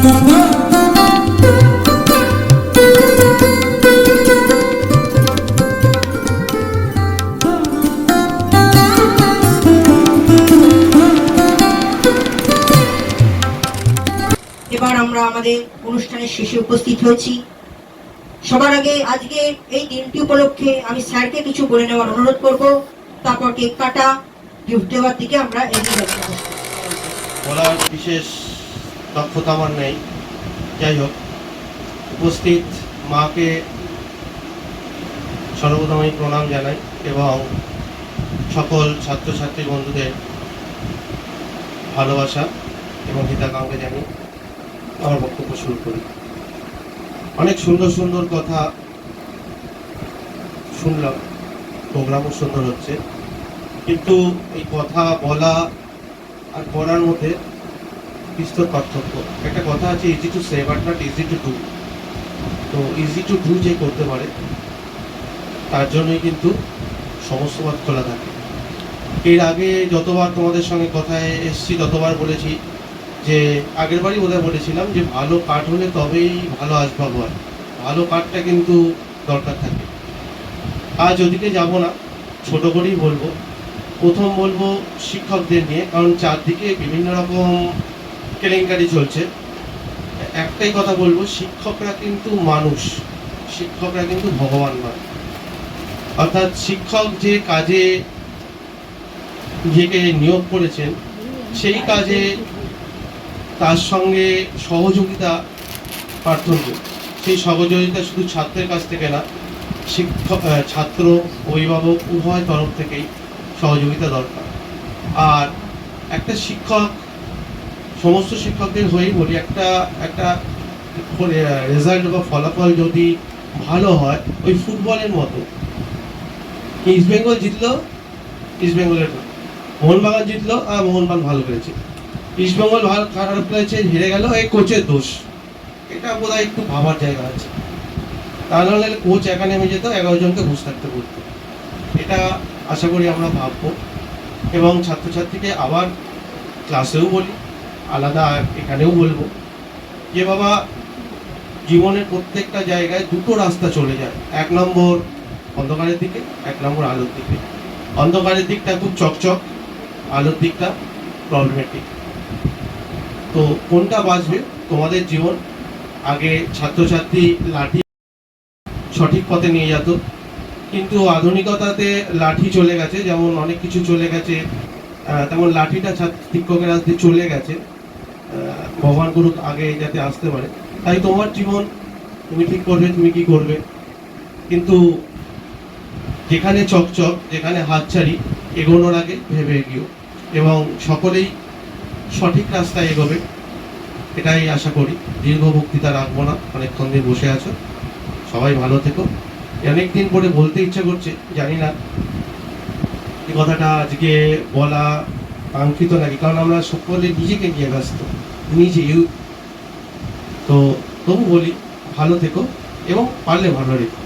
এবার আমরা আমাদের অনুষ্ঠানের শেষে উপস্থিত হয়েছি। সবার আগে আজকে এই দিনটি উপলক্ষে আমি স্যারকে কিছু বলে নেওয়ার অনুরোধ করব, তারপর কেক কাটা, গিফট দেওয়ার দিকে আমরা এগিয়ে যাব। বলার বিশেষ দক্ষতা আমার নেই, যাই হোক উপস্থিত মাকে সর্বপ্রথম আমি প্রণাম জানাই এবং সকল ছাত্রছাত্রী বন্ধুদের ভালোবাসা এবং হিতাকাঙ্ক্ষা জানিয়ে আমার বক্তব্য শুরু করি। অনেক সুন্দর সুন্দর কথা শুনলাম, প্রোগ্রামও সুন্দর হচ্ছে, কিন্তু এই কথা বলা আর করার মধ্যে বিস্তর পার্থক্য। একটা কথা আছে, easy to say but not easy to do. তো ইজি টু ডু যে করতে পারে তার জন্যই কিন্তু সমস্ত পথ খোলা থাকে। এর আগে যতবার তোমাদের সঙ্গে কথায় এসেছি ততবার বলেছি যে, আগের বারই বোধহয় বলেছিলাম যে ভালো কাঠ হলে তবেই ভালো আসবাব হয়, ভালো কাঠটা কিন্তু দরকার থাকে। আজ ওদিকে যাব না, ছোট করেই বলবো। প্রথম বলবো শিক্ষকদের নিয়ে, কারণ চারদিকে বিভিন্ন রকম কেলেঙ্কারি চলছে। একটাই কথা বলবো, শিক্ষকরা কিন্তু মানুষ, শিক্ষকরা কিন্তু ভগবান নয়। অর্থাৎ শিক্ষক যে কাজে নিজেকে নিয়োগ করেছেন সেই কাজে তার সঙ্গে সহযোগিতা প্রার্থনা, সেই সহযোগিতা শুধু ছাত্রের কাছ থেকে না, শিক্ষক ছাত্র অভিভাবক উভয় তরফ থেকেই সহযোগিতা দরকার। আর একটা শিক্ষক, সমস্ত শিক্ষকদের হয়েই বলি, একটা রেজাল্ট বা ফলাফল যদি ভালো হয়, ওই ফুটবলের মতো, ইস্ট বেঙ্গল জিতলো, ইস্ট বেঙ্গলের, মোহনবাগান জিতলো, মোহনবাগান ভালো করেছে, ইস্ট বেঙ্গল ভালো খারাপ করেছে, হেরে গেল, এই কোচের দোষ। এটা বোধহয় একটু ভাবার জায়গা আছে। তাহলে কোচ একা নেমে যেত, 11 জনকে ঘুষ থাকতে বলতো। এটা আশা করি আমরা ভাববো এবং ছাত্রছাত্রীকে আবার ক্লাসেও বলি, আলাদা এখানেও বলবো যে বাবা, জীবনের প্রত্যেকটা জায়গায় দুটো রাস্তা চলে যায়। 1 নম্বর অন্ধকারের দিকে, 1 নম্বর আলোর দিকে। অন্ধকারের দিকটা খুব চকচক, আলোর দিকটা প্রবলেমেটিক। তো কোনটা বাঁচবে তোমাদের জীবন? আগে ছাত্রছাত্রী লাঠি সঠিক পথে নিয়ে যেত, কিন্তু আধুনিকতাতে লাঠি চলে গেছে, যেমন অনেক কিছু চলে গেছে, তেমন লাঠিটা শিক্ষকের হাতে চলে গেছে। ভগবান করুক আগে যাতে আসতে পারে। তাই তোমার জীবন তুমি ঠিক করবে, তুমি কি করবে, কিন্তু যেখানে চকচক, যেখানে হাতছাড়ি, এগোনোর আগে ভেবে এগিয়েও, এবং সকলেই সঠিক রাস্তায় এগোবে, এটাই আশা করি। দীর্ঘ বক্তৃতা রাখবো না, অনেকক্ষণ দিয়ে বসে আছো, সবাই ভালো থেকো। অনেকদিন পরে বলতে ইচ্ছা করছে, জানি না এই কথাটা আজকে বলা কাঙ্ক্ষিত নাকি, কারণ আমরা সকলে নিজেকে নিয়ে ব্যস্ত, নিজে তো তবু বলি, ভালো থেকো এবং পারলে ভালো রেখো।